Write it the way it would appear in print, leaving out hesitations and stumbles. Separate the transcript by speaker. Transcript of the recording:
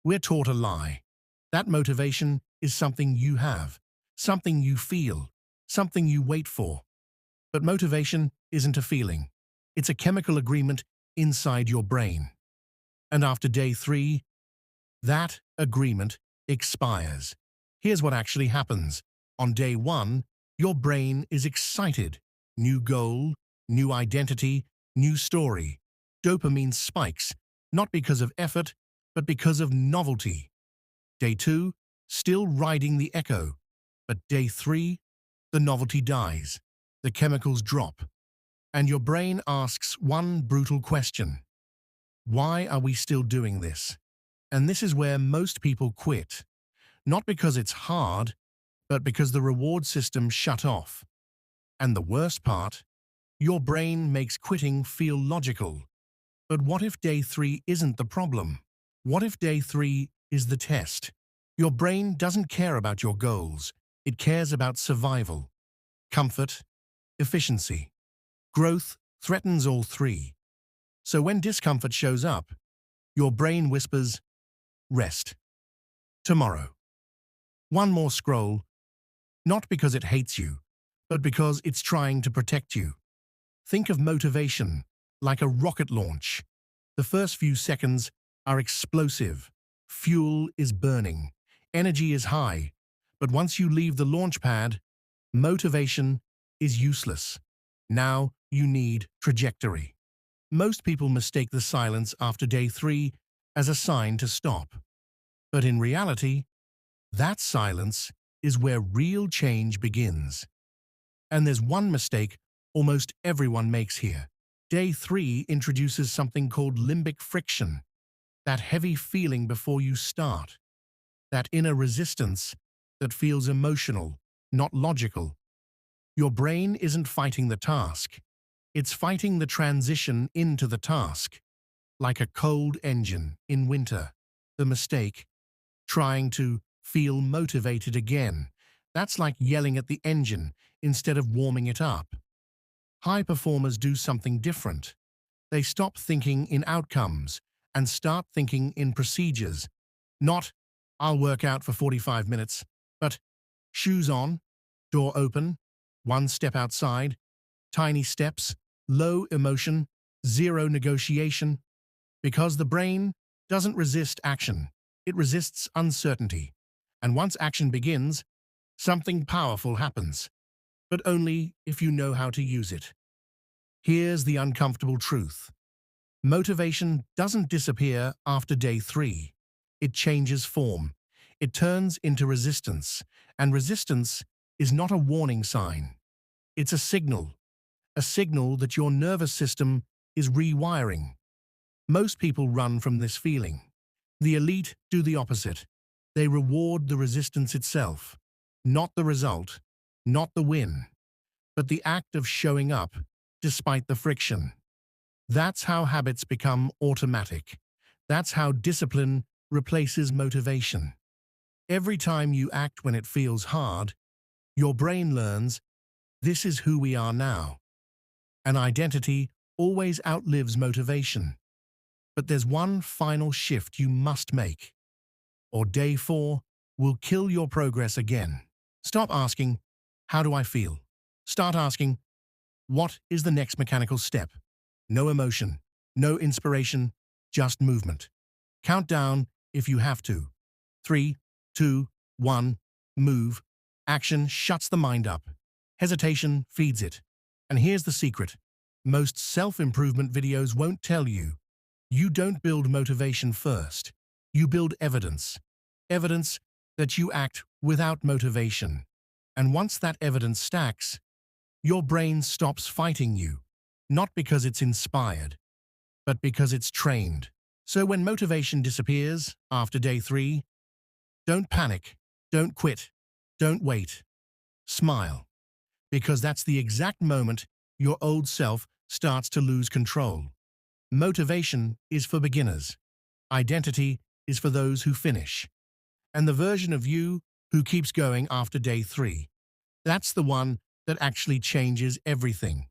Speaker 1: We're taught a lie. That motivation is something you have, something you feel, something you wait for. But motivation isn't a feeling. It's a chemical agreement inside your brain. And after day 3, that agreement expires. Here's what actually happens. On day 1, your brain is excited. New goal, new identity, new story. Dopamine spikes, not because of effort, but because of novelty. Day 2, still riding the echo. But day 3, the novelty dies. The chemicals drop. And your brain asks one brutal question. Why are we still doing this? And this is where most people quit. Not because it's hard, but because the reward system shut off. And the worst part, your brain makes quitting feel logical. But what if day 3 isn't the problem? What if day 3 is the test? Your brain doesn't care about your goals. It cares about survival, comfort, efficiency. Growth threatens all 3. So when discomfort shows up, your brain whispers, rest. Tomorrow. One more scroll, not because it hates you, but because it's trying to protect you. Think of motivation like a rocket launch. The first few seconds are explosive. Fuel is burning. Energy is high. But once you leave the launch pad, motivation is useless. Now you need trajectory. Most people mistake the silence after day 3 as a sign to stop. But in reality, that silence is where real change begins. And there's one mistake almost everyone makes here. Day 3 introduces something called limbic friction, that heavy feeling before you start, that inner resistance that feels emotional, not logical. Your brain isn't fighting the task. It's fighting the transition into the task, like a cold engine in winter. The mistake, trying to feel motivated again. That's like yelling at the engine instead of warming it up. High performers do something different. They stop thinking in outcomes and start thinking in procedures. Not, I'll work out for 45 minutes, but shoes on, door open, one step outside, tiny steps, low emotion, zero negotiation. Because the brain doesn't resist action, it resists uncertainty. And once action begins, something powerful happens, but only if you know how to use it. Here's the uncomfortable truth. Motivation doesn't disappear after day 3. It changes form. It turns into resistance, and resistance is not a warning sign. It's a signal that your nervous system is rewiring. Most people run from this feeling. The elite do the opposite. They reward the resistance itself, not the result, not the win, but the act of showing up despite the friction. That's how habits become automatic. That's how discipline replaces motivation. Every time you act when it feels hard, your brain learns, this is who we are now. An identity always outlives motivation. But there's one final shift you must make, or day 4 will kill your progress again. Stop asking, how do I feel? Start asking, what is the next mechanical step? No emotion, no inspiration, just movement. Count down if you have to. 3, 2, 1, move. Action shuts the mind up. Hesitation feeds it. And here's the secret. Most self-improvement videos won't tell you. You don't build motivation first. You build evidence. Evidence that you act without motivation. And once that evidence stacks, your brain stops fighting you, not because it's inspired, but because it's trained. So when motivation disappears after day 3, don't panic, don't quit, don't wait. Smile, because that's the exact moment your old self starts to lose control. Motivation is for beginners. Identity is for those who finish. And the version of you who keeps going after day 3, that's the one that actually changes everything.